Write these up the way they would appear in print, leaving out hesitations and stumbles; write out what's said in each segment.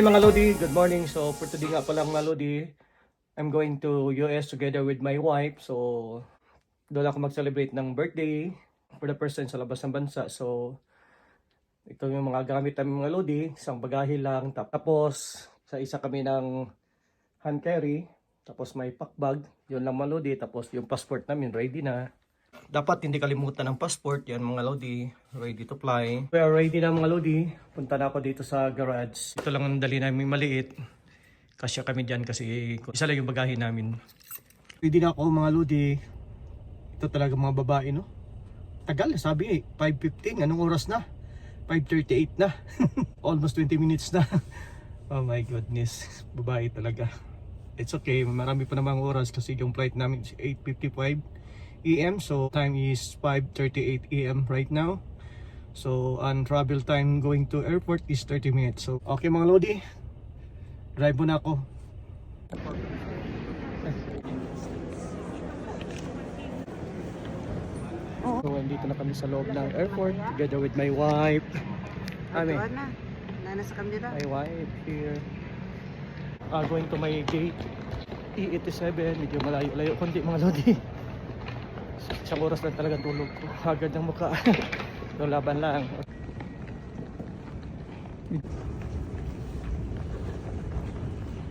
Hi mga Lodi, good morning. So for today nga pala mga Lodi, I'm going to US together with my wife. So doon ako mag-celebrate ng birthday for the first time sa labas ng bansa. So ito yung mga gamit namin mga Lodi, isang bagahe lang. Tapos sa isa kami ng hand carry, tapos may pack bag, yun lang mga Lodi. Tapos yung passport namin ready na. Dapat hindi kalimutan ng passport, yan mga Lodi, ready to fly. We are ready na mga Lodi, punta na ako dito sa garage. Ito lang ang dali namin maliit, kasya kami dyan kasi isa lang yung bagahe namin. Ready na ako mga Lodi, ito talaga mga babae no. Tagal sabi 5:15, anong oras na? 5:38 na, almost 20 minutes na. Oh my goodness, babae talaga. It's okay, marami pa namang oras kasi yung flight namin is 8:55 AM, so time is 5:38 AM right now. So ang travel time going to airport is 30 minutes. So okay mga Lodi, drive muna ako. So andito na kami sa loob ng airport together with my wife. Ami, Nasa kamera. my wife here. Going to my gate E87, medyo malayo-layo kundi mga Lodi. Isang oras lang talaga tulog ko. Hagad ng mukha. So laban lang.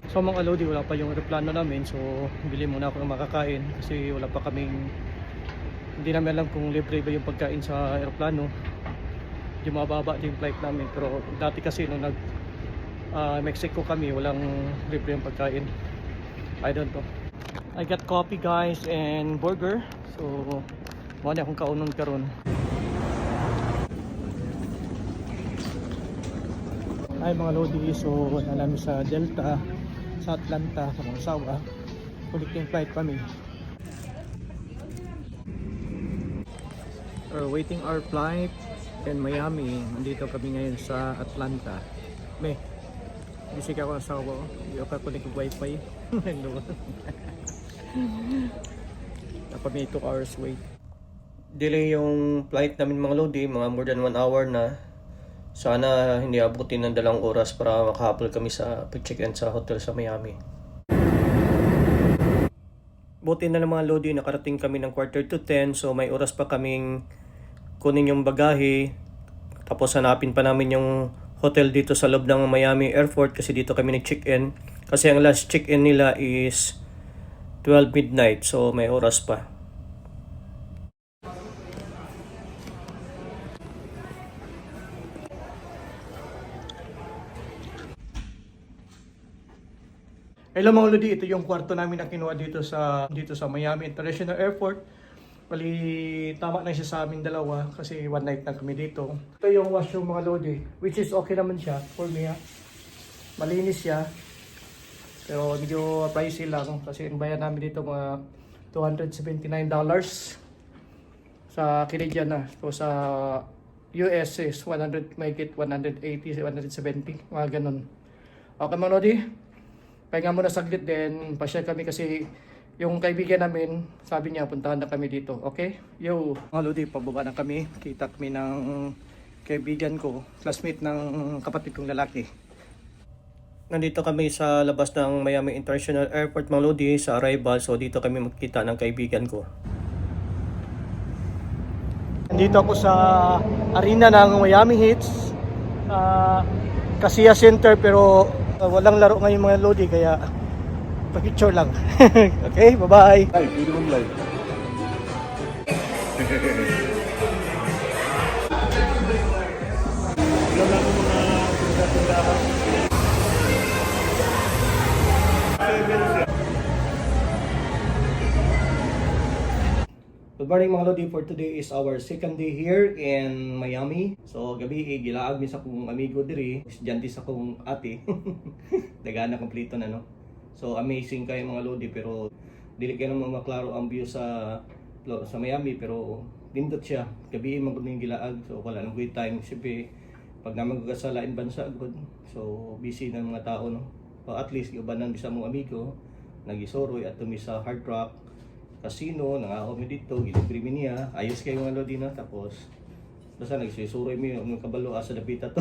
So mga Lodi, wala pa yung aeroplano namin. So bili muna ako ng makakain. Kasi wala pa kaming, hindi namin alam kung libre ba yung pagkain sa aeroplano. Yung mababa din yung flight namin. Pero dati kasi nung Mexico kami, walang libre yung pagkain. I don't know. I got coffee guys and burger. So mo na akong kaunon karon. Ay mga Lodi, so namin sa Delta sa Atlanta sa mga asawa. Connecting flight kami. We're waiting our flight in Miami. Nandito kami ngayon sa Atlanta. May bisig ako asawa. Hindi ako connect ng wifi. Dapat may 2 hours wait. Delay yung flight namin mga Lodi, mga more than 1 hour na. Sana hindi abutin ng 2 oras para makahabol kami sa pag-check-in sa hotel sa Miami. Buti na lang mga Lodi, nakarating kami ng 9:45, so may oras pa kaming kunin yung bagahe. Tapos hanapin pa namin yung hotel dito sa loob ng Miami Airport kasi dito kami nag-check-in. Kasi ang last check-in nila is 12 midnight, so may oras pa. Hello mga Lodi, ito yung kwarto namin na kinuha dito sa Miami International Airport. Bali, tama na siya sa amin dalawa kasi one night na kami dito. Ito yung washroom mga Lodi, which is okay naman siya for me. Malinis siya. Pero medyo pricey lang kasi ang bayan namin dito mga $279 sa Canadian na. So sa US is 100, may get 180, 170, mga ganun. Okay mga Lodi, pahinga muna saglit din, pasyal kami kasi yung kaibigan namin, sabi niya puntahan na kami dito, okay? Yo! Mga Lodi, pababa na kami, kita kami ng kaibigan ko, classmate ng kapatid kong lalaki. Nandito kami sa labas ng Miami International Airport mga Lodi sa arrival, so dito kami magkita ng kaibigan ko. Nandito ako sa arena ng Miami Heat, Casilla Center, pero walang laro ngayon mga Lodi kaya picture lang. Okay, bye-bye. Ay, pwede mong live. Good morning mga Lodi, for today is our second day here in Miami. So gabi gilaag mi sa kong amigo diri, estudyante sa kong ate. Dagana kompleto na no. So amazing kayo mga Lodi, pero dili kayo naman maklaro ang view sa Miami, pero pindot siya. Gabi man gud ning gilaag, so wala nang good time. Siyempre pag naman sa lain bansa good, so busy na mga tao no. So at least ubanan bisa mong amigo nagisoroy at tumi sa Hard Rock Casino, nangaho mi dito, gilibre mi niya, ayos kayo mga Lodi na, tapos basta nagsisuroy mi, ang kabalo asa dapita to.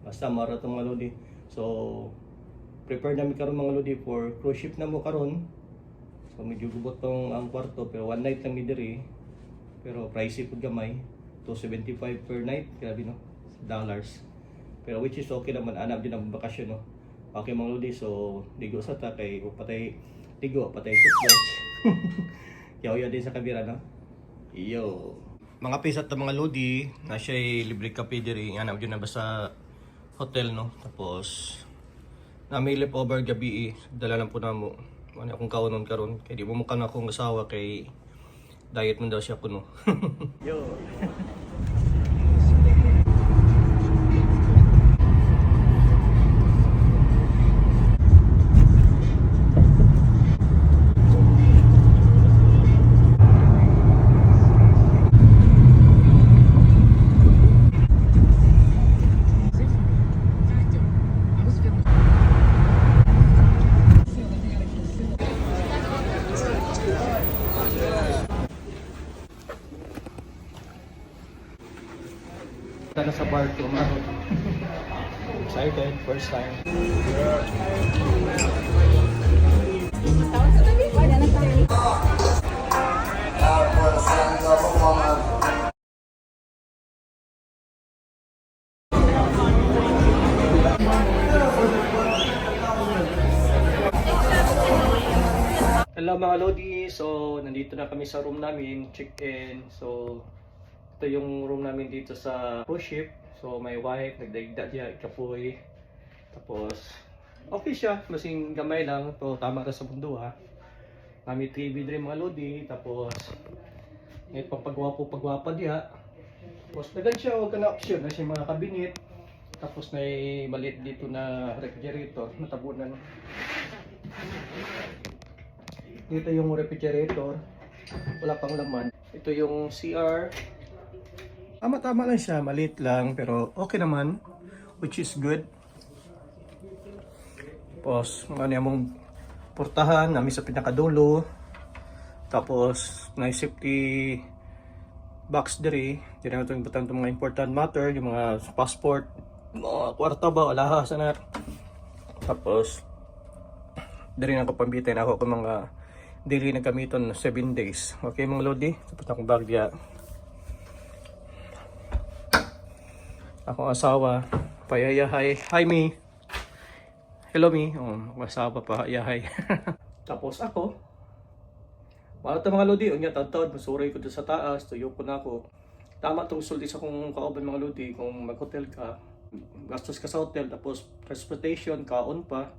Basta mara to mga Lodi. So prepare namin karon mga lodi for cruise ship na mo karon. So medyo gubot tong ang kwarto pero one night lang mi diri. Pero pricey pud gamay. 275 per night, grabe no. Dollars. Pero which is okay naman, anap din ang bakasyon no. Okay mga lodi, so ligo sa ta kay patay ligo, patay toothbrush. Yaw-yaw din sa kamera no. Iyo. Mga pisat na mga lodi, na siya'y libre kape diri, anap din na ba sa hotel no. Tapos na may leftover gabi dala lang po na mo. Ano akong kaunon karon kay di mo mukan akong asawa kay diet man daw siya kuno. Yo. Na sa bar to mahot. Excited, first time. Hello mga Lodi, so nandito na kami sa room namin, check-in. So ito yung room namin dito sa cruise ship. So may wife, nagdaigda siya, kapoy. Tapos okay siya, masing gamay lang. So tama ka sa mundo ha. Kami TV din mga Lodi. Tapos may pagwapa diha. Tapos dagan siya, huwag ka na option na siya mga kabinet. Tapos may maliit dito na refrigerator, natabunan. Dito yung refrigerator, wala pang laman. Ito yung CR. Tama-tama lang siya, maliit lang pero okay naman, which is good. Tapos ano yung portahan namin sa pinakadulo. Tapos may safety box diri. Dito na itong butang mga important matter, yung mga passport, mga kwarta ba, alahas na. Tapos diri na ko pambitin ako kung mga dili na gamiton 7 days. Okay mga Lodi, tapos akong bagya. Akong asawa, payayahay. Hi me. Hello me. Oh, akong asawa pa, yahay. Tapos ako, wala ta mga Lodi, unya taon-taon, masuray ko doon sa taas, tuyo ko na ako. Tama tong sulti sa kung kauban mga Lodi, kung mag-hotel ka, gastos ka sa hotel, tapos transportation, kaon pa.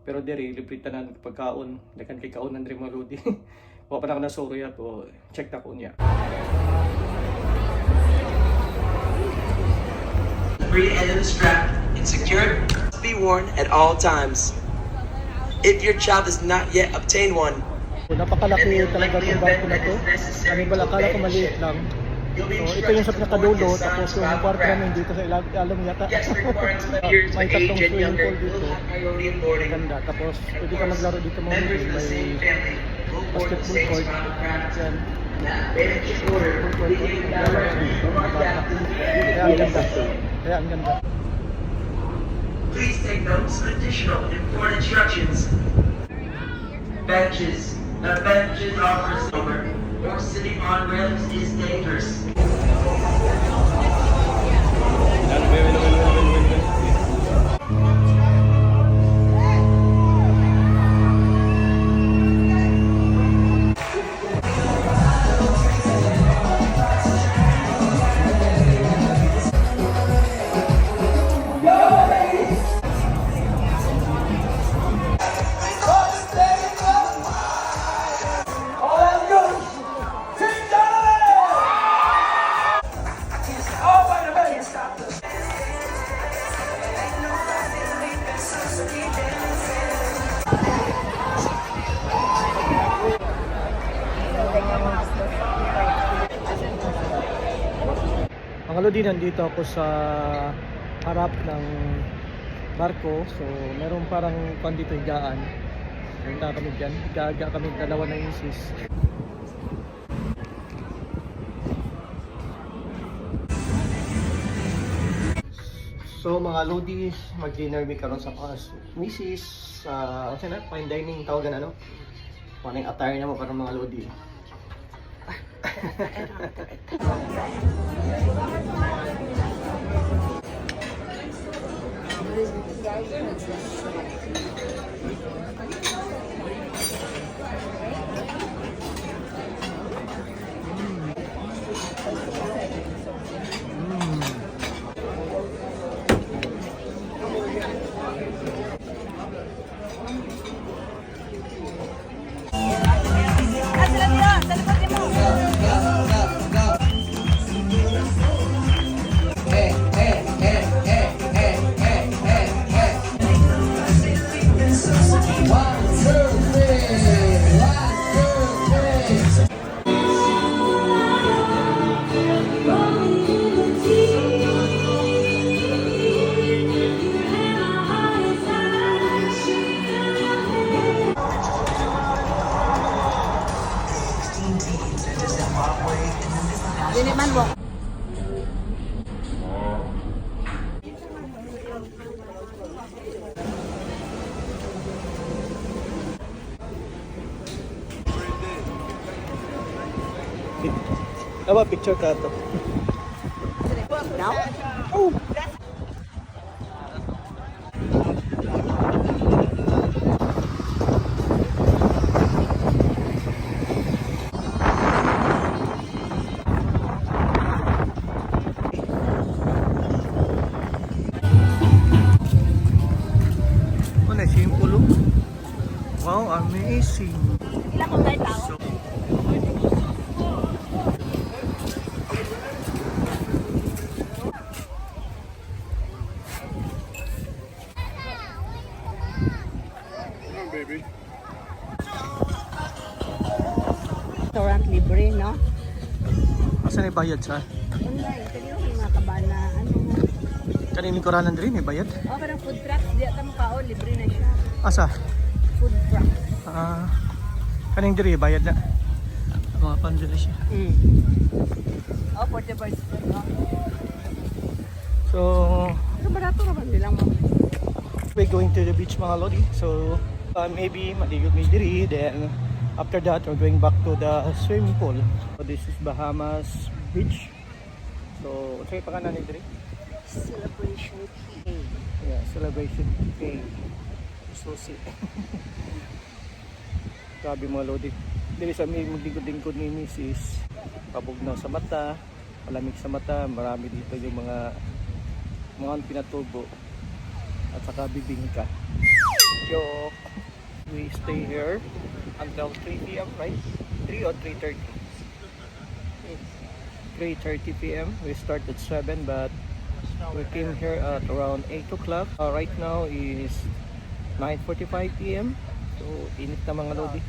Pero diri libre tanan pagkaon, dakan kay kaonan diri mga Lodi. Wa pa na nasuri ato, check ta ko niya. Free end of the strap and secured must be worn at all times. If your child has not yet obtained one, Napakalaki talaga itong barko na to. Kami bala akala ko maliit lang. So ito yung sa pinakadulo, tapos yung kwarto namin dito sa ilalim yata. May tatlong swimming pool dito. Ganda. Tapos pwede ka maglaro dito mga Lodi. May basketball court. Yan. Basketball court. Kaya ang ganda. Kaya ang ganda. please take notes of additional important instructions. Benches are for sober or sitting on rails is dangerous. Mga Lodi, nandito ako sa harap ng barko. So, meron parang kwan dito higaan. Punta kami dyan. Higa kami dalawa na isis. So, So mga lodies, mag-dinner mi karon sa pas Mrs. Ano na, fine dining tawagan ano? Paning attire na mo para mga lodi. Dili man mo. Aba picture ka to. Now? Oh. Ano simple look. Wow, amazing. Ilang ko tayo tao? So, Restaurant libre, no? asa na bayad sa? Online, kanino yung mga kabana, ano? Kanini ko ranan rin, may bayad? Oh, parang food trucks, di ata makaon, libre na siya. Asa? Food truck. Kaning diri bayad na. Mga pandila siya. Oh, for the birds. No? So, Pero barato naman nilang mo. we're going to the beach mga lodi. So, maybe maligod mi diri. Then, after that, we're going back to the swimming pool. So, this is Bahamas Beach. So, say pa kanan ni diri? Celebration Key. Yeah, celebration day. Susi. Grabe mga lodi. Dili sa may maglingkod-lingkod ni Mrs. Pabugnaw sa mata, malamig sa mata, marami dito yung mga pinatubo at saka bibingka. So, we stay here until 3 p.m. right? 3 or 3:30? 3:30 p.m. We start at 7 but we came here at around 8 o'clock. Right now is 9:45 p.m. So, init na mga lodi.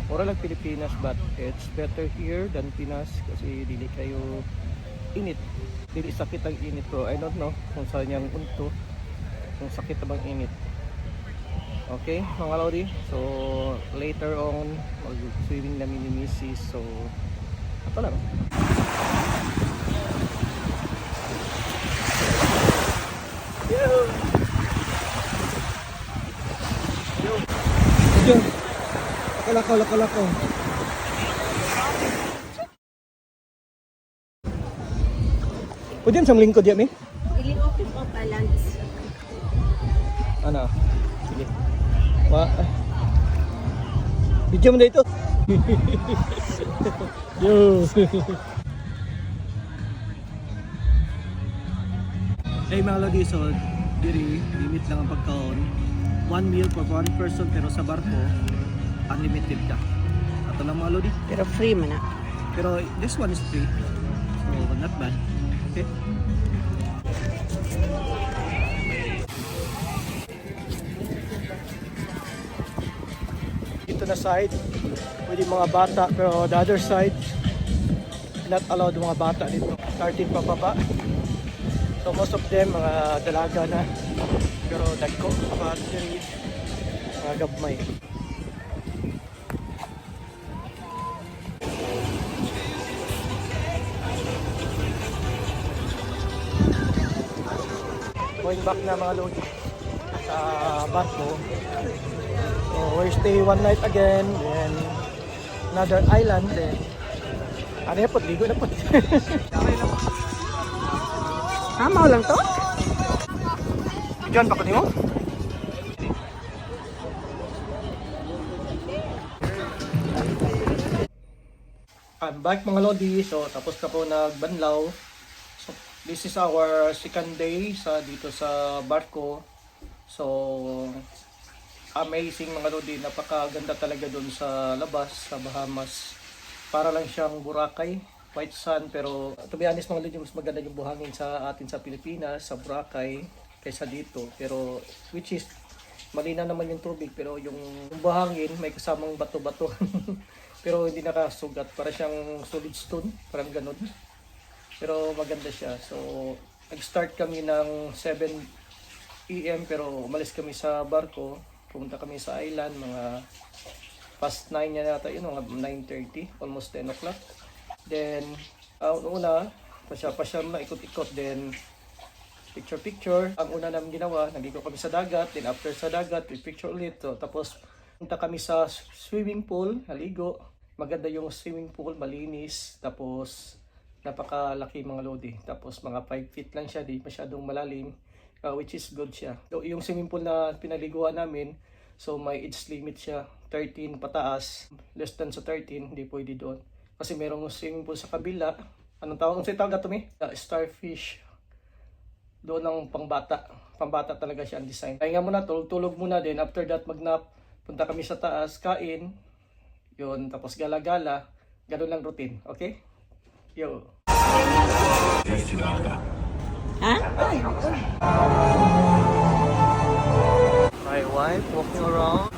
Mura lang Pilipinas but it's better here than Pinas kasi dili kayo init. Dili sakit ang init bro. I don't know kung saan yung unto. Kung sakit na bang init. Okay mga lodi. So later on mag-swimming namin ni Mrs. So ito lang. Yo! Yo! Yo! Lako. Pwede sa lingkod yan eh? Ili open of balance. Ano? Sige. Video mo na ito. Yo! Hey mga lodi, so diri, limit lang ang pagkaon. 1 meal for 1 person pero sa barko, unlimited ka. Ato lang mga lodi. Pero free man na. Pero this one is free. So not bad. Okay? Dito na side, pwede mga bata pero the other side, not allowed mga bata dito. 13 pa baba. So most of them mga dalaga na. Pero dagko, but diri mga gabmay. going back na mga lodi sa barko. So we stay one night again, then another island, then ano na po, ligo na po. Mau lang to? Diyan pa ko mo? I'm back mga lodi, so tapos na po nagbanlaw. So this is our second day sa dito sa barko. So amazing mga lodi, napakaganda talaga doon sa labas sa Bahamas. Para lang siyang Boracay, white sand, pero to be honest mga lodi, mas maganda yung buhangin sa atin sa Pilipinas, sa Boracay kaysa dito. Pero which is malinaw naman yung tubig, pero yung buhangin may kasamang bato-bato. Pero hindi nakasugat, para siyang solid stone, parang ganun. Pero maganda siya. So, nag-start kami ng 7 AM pero umalis kami sa barko. Pumunta kami sa island, mga past 9 na yata yun, mga 9:30, almost 10 o'clock. Then, una, pasya na, ikot-ikot, then picture-picture. Ang una namin ginawa, nandito kami sa dagat, then after sa dagat, we picture ulit. So, tapos, punta kami sa swimming pool, naligo. Maganda yung swimming pool, malinis. Tapos, napakalaki mga lodi. Tapos, mga 5 feet lang siya, di masyadong malalim. Which is good siya. So, yung swimming pool na pinaliguan namin, so may age limit siya. 13 pataas. Less than sa 13, hindi pwede doon. Kasi merong swimming pool sa kabila. Anong tawag? Anong tawag ito, Starfish. Doon ang pangbata. Pangbata talaga siya ang design. Kaya nga muna, tulog muna din. After that, magnap. Punta kami sa taas, kain, yun, tapos gala-gala, ganun lang routine, okay? Yo. Ha? My wife walking around.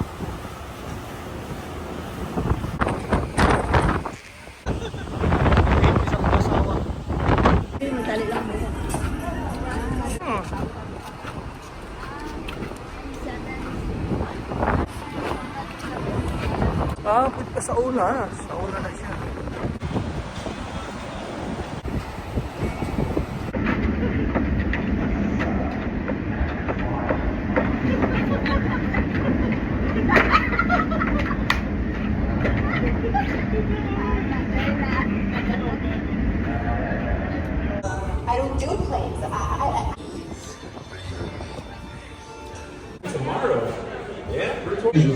Isang kasawa. Madali lang mo. Punta sa una. Sa una na siya. I don't do plays.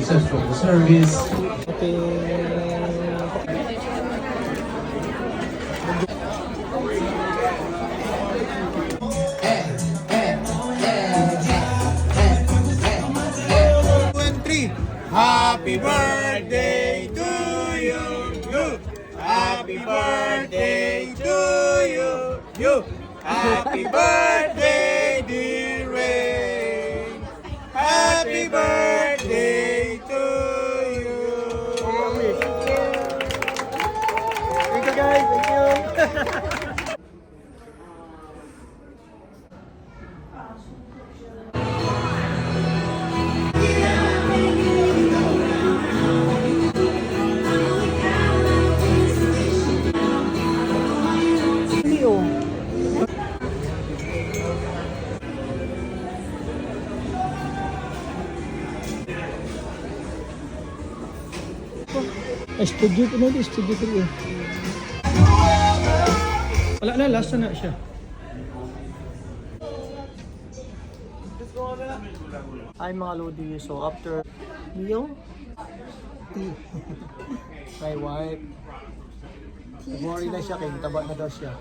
Central Service. Okay. Happy birthday to you. Happy birthday to you. Happy birthday, dear Ray. Happy birthday to you. Thank you guys, thank you. Studio ko na di, studio ko yun. Wala na, last na siya. Hi mga lodi, so after meal, tea. My wife. Worry na siya, kaya taba na daw siya.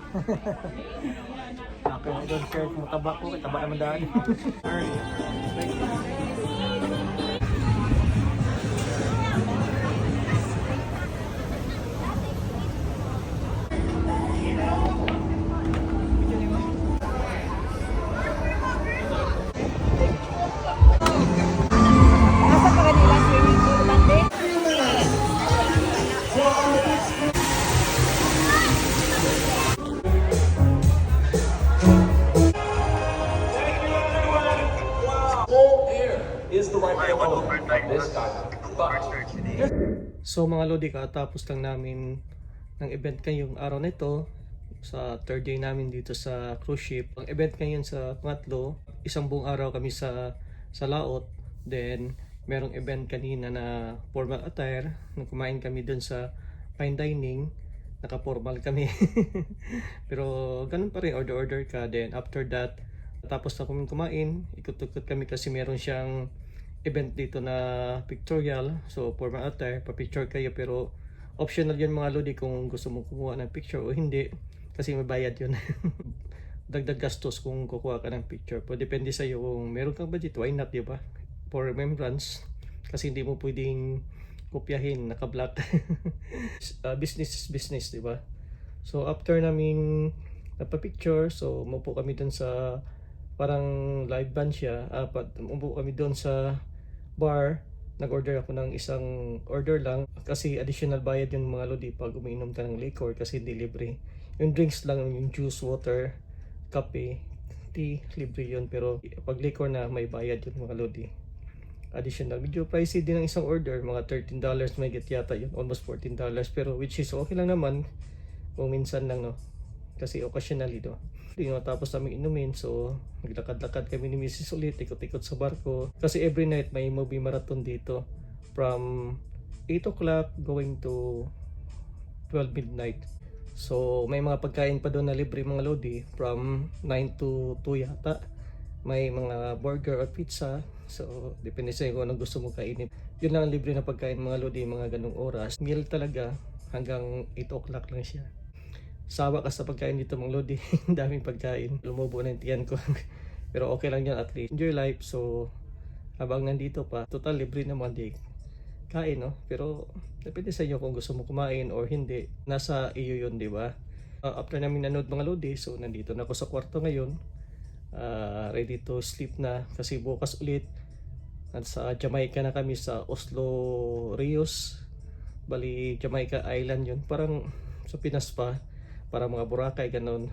Okay, I don't care kung taba ko, kaya taba naman daan. So mga lodi, katapos lang namin ng event ngayong araw na ito. Sa third day namin dito sa cruise ship. Ang event ngayon sa pangatlo, isang buong araw kami sa laot. Then, merong event kanina na formal attire. Nung kumain kami dun sa fine dining, naka-formal kami. Pero ganun pa rin, order ka. Then after that, tapos na kami kumain, ikot-ikot kami kasi meron siyang event dito na pictorial. So formal attire, pa-picture kayo, pero optional yun mga lodi kung gusto mo kumuha ng picture o hindi. Kasi may bayad yun. Dagdag gastos kung kukuha ka ng picture. Pero depende sa iyo kung meron kang budget, why not, di ba? For remembrance. Kasi hindi mo pwedeng kopyahin, naka-black. Business is business, di ba? So after naming nagpa-picture, so umupo kami dun sa parang live band siya. Umupo kami dun sa bar. Nag-order ako ng isang order lang kasi additional bayad yung mga lodi pag umiinom ka ng liquor kasi hindi libre. Yung drinks lang, yung juice, water, kape, tea, libre yun. Pero pag liquor na, may bayad yun mga lodi. Additional. Medyo pricey din ang isang order. Mga $13 may get yata yun. Almost $14. Pero which is okay lang naman. Kung minsan lang, no. Kasi occasionally, no. Tapos namin inumin. So, naglakad-lakad kami ni Mrs. ulit. Ikot-ikot sa barko. Kasi every night may movie marathon dito. From 8 o'clock going to 12 midnight. So, may mga pagkain pa doon na libre mga lodi. From 9 to 2 yata. May mga burger or pizza. So, depende sa kung anong gusto mong kainin. Yun lang ang libre na pagkain mga lodi, mga ganong oras. Meal talaga, hanggang 8 o'clock lang siya. Sawa ka sa pagkain dito mga lodi. Daming pagkain. Lumubo na yung tiyan ko. Pero okay lang yan, at least. Enjoy life. So, habang nandito pa, total libre naman di kain, no? Pero, depende sa inyo kung gusto mo kumain or hindi. Nasa iyo yun, di ba? After namin nanood mga lodi, so nandito na ako sa kwarto ngayon. Ready to sleep na kasi bukas ulit sa Jamaica na kami sa Oslo Rios. Bali Jamaica Island yun, parang sa Pinas pa, parang mga Boracay ganon.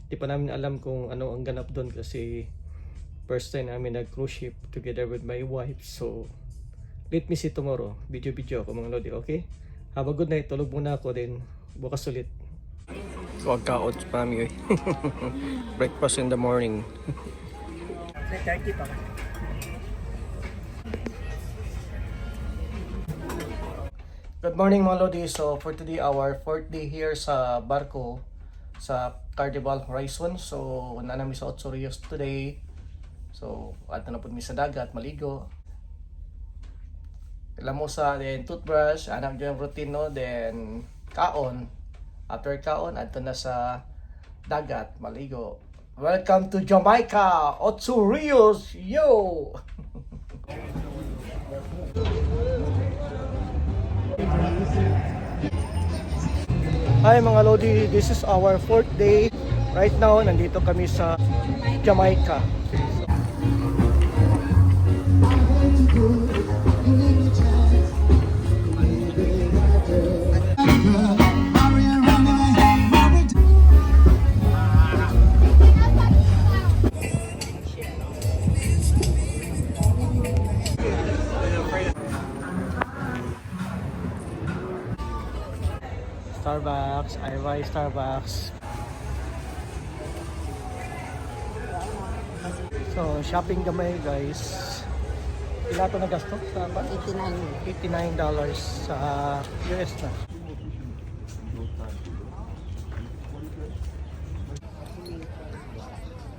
Di pa namin alam kung ano ang ganap doon kasi first time namin nag cruise ship together with my wife. So let me see tomorrow, video ako mga lodi, okay? Have a good night, tulog muna ako, then bukas ulit. Huwag kaot pa kami eh. Breakfast in the morning. 3:30 pa. Good morning mga lodi. So for today, our 4th day here sa barko sa Carnival Horizon. So namin sa Otso Rios today. So ato na po mi sa dagat, maligo. Lamusa, then toothbrush, anak dyan yung routine, no? Then kaon. After kaon, ato na sa dagat, maligo. Welcome to Jamaica, Otso Rios, yo! Hi mga lodi, this is our 4th day. Right now, nandito kami sa Jamaica. Starbucks, I buy Starbucks. So, shopping gamay guys. Ila ito na gasto? $89 sa US na.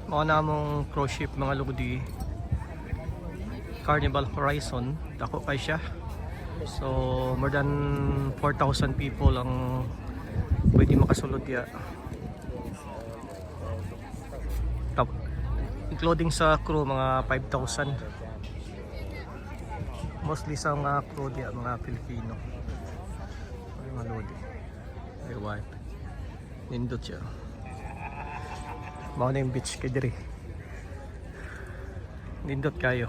Mga namong cruise ship mga lodi. Carnival Horizon. Dako pa siya. So, more than 4,000 people ang pwede makasulod ya. Including sa crew, mga 5,000. Mostly sa mga crew diya, mga Pilipino. Mga lodi. My wife. Nindot siya. Mga na yung beach kay diri. Nindot kayo.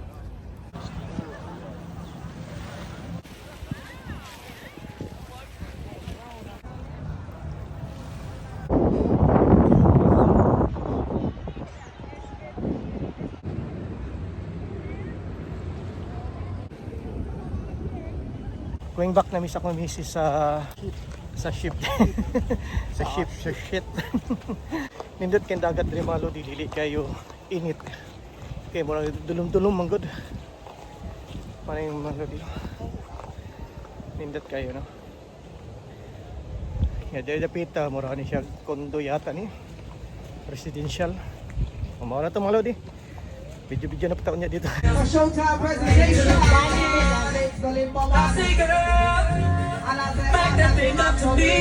Going back na sa akong misis sa Sa ship. Sa ship. Nindot kay dagat diri mga lodi, dili kayo init. Kay murag dulom-dulom man gud. Para yung mga lodi. Nindot kayo no. Ya diri dapita mura ni siya kondo yata ni. Residential. Mao na to mga lodi. Video na pataon niya dito. Showtime presentation. Back that thing up to me.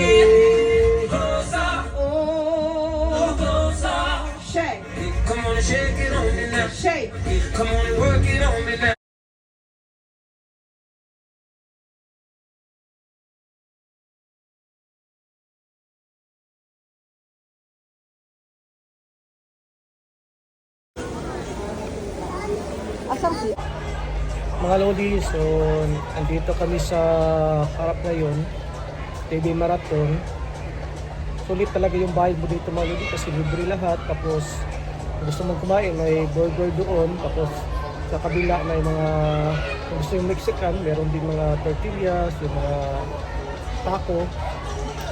Closer. Closer. Shake, Come on and shake it on me now. shake. Come on and work it on me now. Mga lodi, so andito kami sa harap ngayon, TV Marathon. Sulit talaga yung bayad mo dito mga lodi kasi libre lahat. Tapos gusto mong kumain, may burger doon. Tapos sa kabila may mga, kung gusto yung Mexican, meron din mga tortillas, yung mga taco.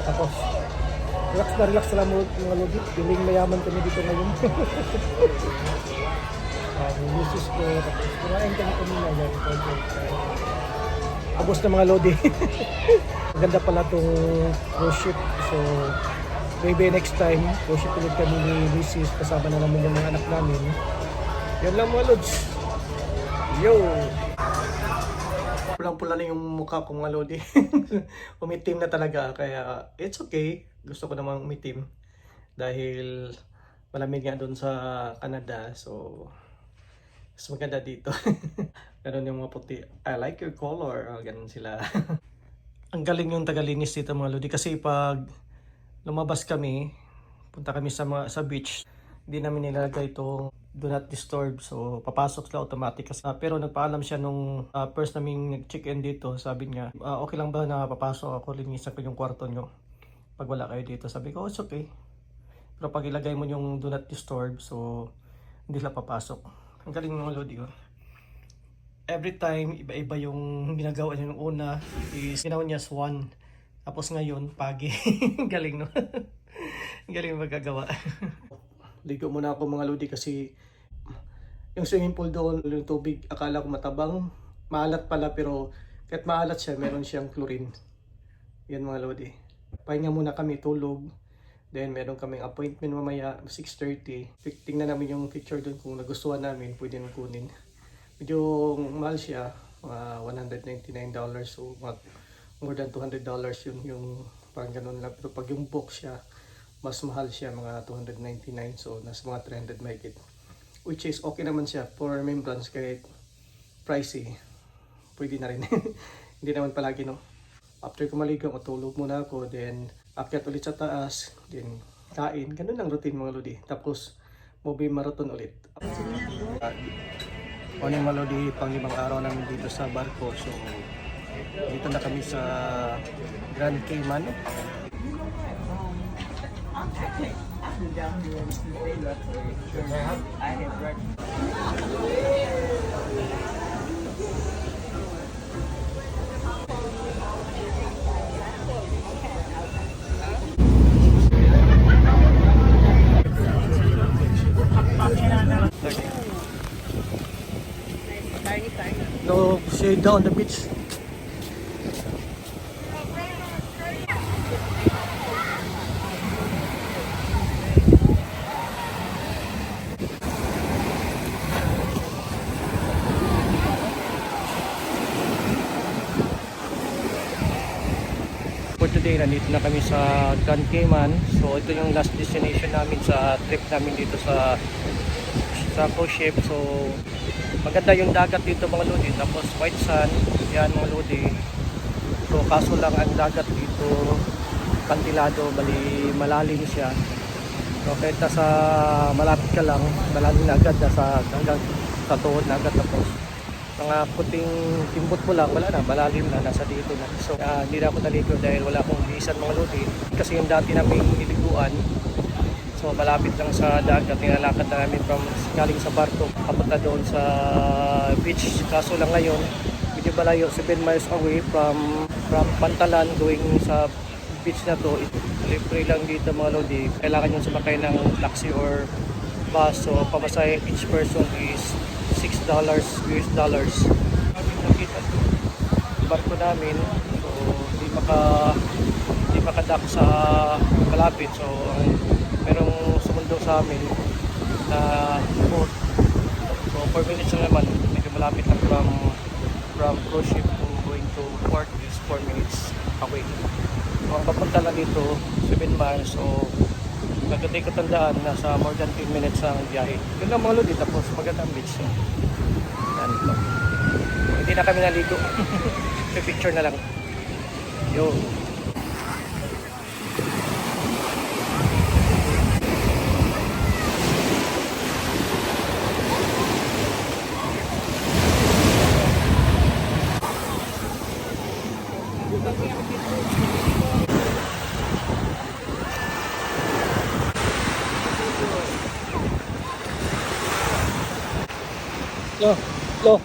Tapos relax lang mga lodi, feeling mayaman kami dito ngayon. Yung misis ko, tapos kumain kami kanina yan. Abos na mga lodi. Maganda pala itong cruise ship. So, maybe next time, cruise ship ulit kami ni misis. Kasama na naman yung mga anak namin. Yan lang mga lods. Yo! Pulang-pula na yung mukha ko mga lodi. Umitim na talaga. Kaya, it's okay. Gusto ko namang umitim. Dahil malamig nga doon sa Canada. So, mas maganda dito. Ganun yung mga puti. I like your color. Ganun sila. Ang galing yung tagalinis dito mga lodi. Kasi pag lumabas kami, punta kami sa beach, hindi namin nilalagay itong do not disturb. So papasok sila automatic. Pero nagpaalam siya nung first naming nag-check-in dito. Sabi niya, okay lang ba na papasok ako, linisan ko yung kwarto nyo pag wala kayo dito. Sabi ko, it's okay. Pero pag ilagay mo yung do not disturb, so hindi sila papasok. Ang galing ng lodi ko. Every time, iba-iba yung ginagawa niya. Yung una is ginawa niya swan. Tapos ngayon, pagi. Galing no? Galing magagawa. Ligo muna ako mga lodi kasi yung swimming pool doon, yung tubig, akala ko matabang. Maalat pala pero kahit maalat siya, meron siyang chlorine. Yan mga lodi. Pahinga muna kami, tulog. Then meron kaming appointment mamaya 6:30. Tingnan namin yung picture doon kung nagustuhan namin, pwede nang kunin. Medyo mahal siya, $199. So more than $200 yun, yung parang ganun lang. Pero pag yung book siya, mas mahal siya, mga $299. So nasa mga $300 mahigit. Which is okay naman siya for remembrance kahit pricey. Pwede na rin. Hindi naman palagi no. After ko maligo, matulog muna ako, then akyat ulit sa taas, then kain. Ganun lang routine mga lodi. Tapos movie marathon ulit. Morning mga lodi, pang-5 araw namin dito sa barko. So dito na kami sa Grand Cayman. No shade down the beach. For today, nandito na kami sa Grand Cayman. So ito yung last destination namin sa trip namin dito sa cruise ship. So maganda yung dagat dito mga lodi, tapos white sand, yan mga lodi. So kaso lang ang dagat dito kantilado, bali malalim siya. So kahit sa malapit ka lang, malalim na agad sa hanggang sa tuhod na agad. Tapos mga puting timbot mo lang, wala na, malalim na, nasa dito na. So hindi na ako naligo dahil wala akong bisan mga lodi. Kasi yung dati naming niliguan, so malapit lang sa dagat, nilalakad na namin from galing sa barko papunta doon sa beach. Kaso lang ngayon medyo malayo, 7 miles away from Pantalan going sa beach na to, libre lang dito mga lodi. Kailangan nyo sumakay ng taxi or bus. So pamasahe each person is $6 US dollars. Nakita yung barko namin, so hindi makadak sa kalapit. So merong sumundo sa amin na boat. So 4 minutes lang naman, medyo malapit lang from cruise ship to going to port is 4 minutes away. So ang papunta lang dito 7 miles, so nagkatay ko tandaan nasa more than 10 minutes ang biyahe. Yun lang mga lodi, tapos magandang beach. So, yan ito. So, hindi na kami naligo. Picture na lang. Yo. Lo.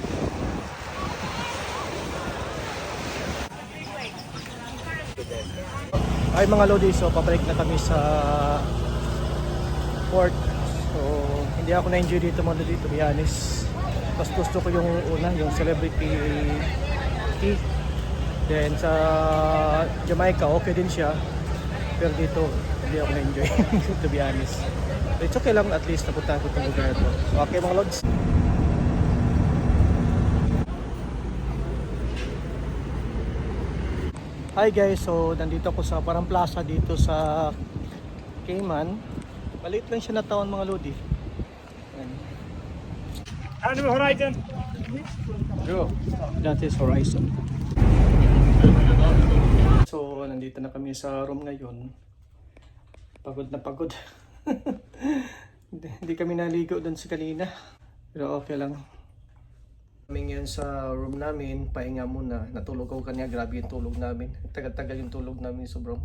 Ay mga lodi, so pabalik na kami sa port. So hindi ako na-enjoy dito mga lodi, to be honest. Mas gusto ko yung una, yung celebrity tea. Then sa Jamaica, okay din siya. Pero dito, hindi ako na-enjoy to be honest. But it's okay lang, at least napuntahan ko itong lugar ito. So, okay mga lods. Hi guys, so nandito ako sa parang plaza dito sa Cayman. Maliit lang siya na taon mga lodi. Ano mo Horizon? Bro, that is Horizon. So nandito na kami sa room ngayon. Pagod na pagod. Hindi kami naligo doon sa kanina. Pero okay lang. Kami ngayon sa room namin, pahinga muna. Natulog ako kanina, grabe yung tulog namin. Tagal-tagal yung tulog namin, sobrang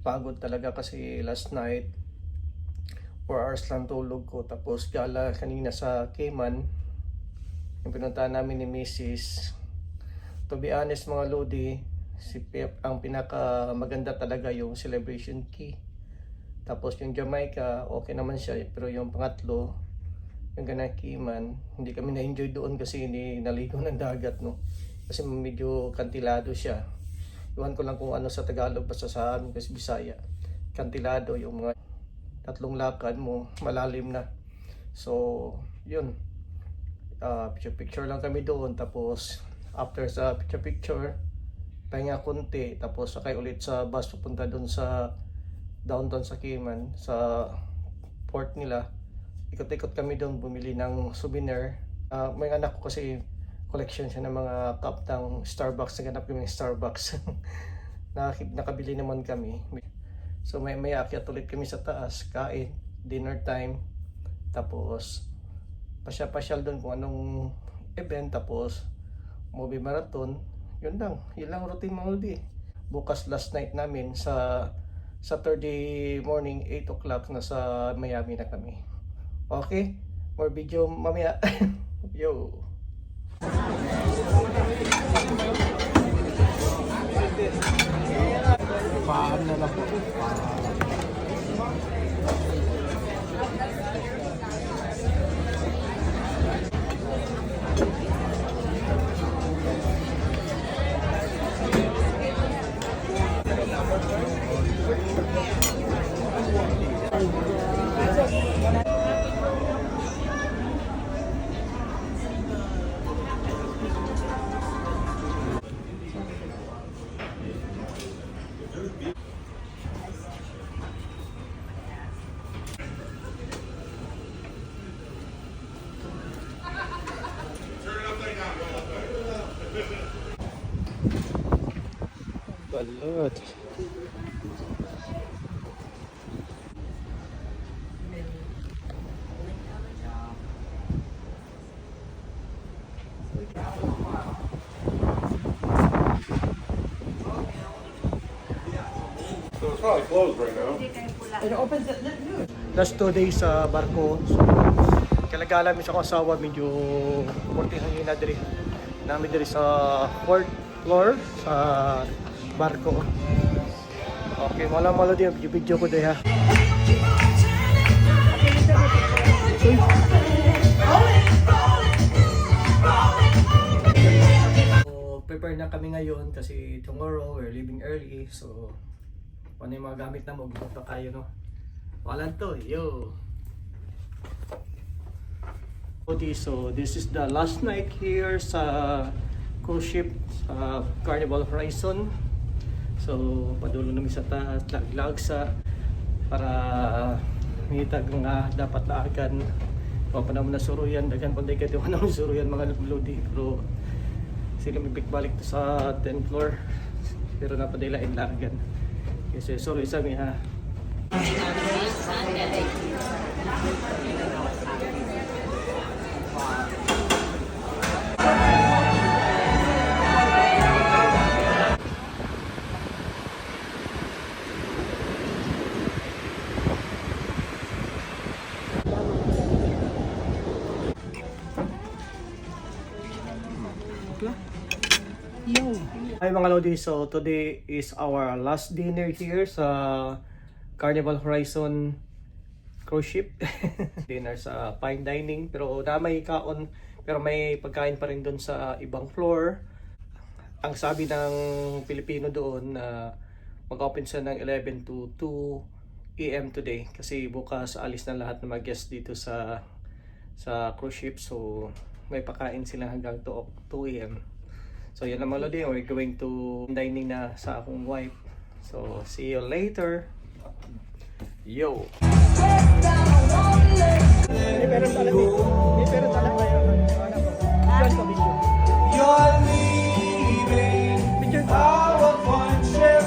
pagod talaga kasi last night 4 hours lang tulog ko. Tapos gala kanina sa Cayman, yung pinuntahan namin ni Mrs. To be honest mga lodi, si Pep ang pinaka maganda talaga yung Celebration Key. Tapos yung Jamaica, okay naman siya, pero yung pangatlo, yung Cayman, hindi kami na-enjoy doon kasi naligo ng dagat, no? Kasi medyo kantilado siya. Iwan ko lang kung ano sa Tagalog, basta sa amin kasi Bisaya. Kantilado, yung mga 3 lakad mo, malalim na. So, yun. Picture lang kami doon. Tapos, after sa picture, pahinga konti. Tapos, sakay ulit sa bus pupunta doon sa downtown sa Cayman, sa port nila. Ikot-ikot kami doon, bumili ng souvenir. May anak ko kasi collection siya ng mga cup ng Starbucks. Naganap kami ng Starbucks. Nakabili naman kami. So may akyat ulit kami sa taas, kain, dinner time. Tapos pasyal doon kung anong event. Tapos movie marathon. Yun lang routine mga lodi. Bukas last night namin sa Saturday morning 8 o'clock nasa Miami na kami. Okay, more video mamaya. Yo. Paan na lang po. Balot. So it's probably closed right now. Last 2 days sa barko. So, kalagala mi sa kasawa medyo konti hangin na diri. Namin diri sa 4th floor sa barko. Okay, wala Melody, video ko dahil ha. So, prepare na kami ngayon kasi tomorrow we're leaving early. So, ano yung mga gamit na mo? Buka kayo, no? Walan to, yo! Okay, so this is the last night here sa cruise ship sa Carnival Horizon. So, padulo namin sa taas, lagsa para hitag nga dapat laagan. Kung pa naman na suruyan, daghan panday ka diwa naman suruyan mga lodi. Pero sila may balik to sa 10th floor. Pero napadila in laagan. Kasi sorry sa mi ha. Hi mga Lodi, so today is our last dinner here sa Carnival Horizon cruise ship. Dinner sa fine dining pero na may kaon pero may pagkain pa rin doon sa ibang floor. Ang sabi ng Pilipino doon na mag-open siya ng 11 to 2 AM today kasi bukas alis na lahat ng mga guests dito sa cruise ship, so may pakain sila hanggang 2 AM. So yan naman Lodi, we're going to dining na sa akong wife. So see you later. Yo! You're leaving our friendship.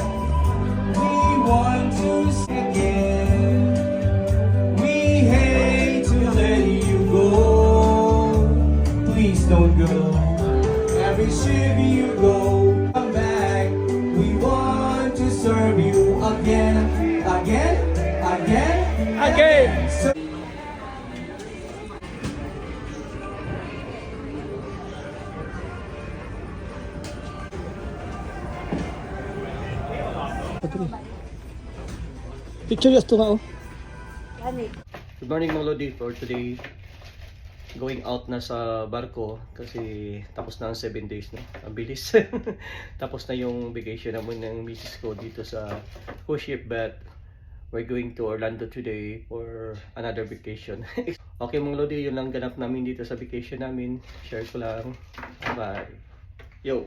We want to see again. We hate to let you go. Please don't go. Every ship you go, come back. We want to serve you again, again, again, again. So Picture yes to nga oh. Good morning mga Lodi, for today going out na sa barko kasi tapos na ang 7 days na. Ang bilis. Tapos na yung vacation naman ng misis ko dito sa cruise ship, but we're going to Orlando today for another vacation. Okay mga Lodi, yun lang ganap namin dito sa vacation namin. Share ko lang. Bye. Yo!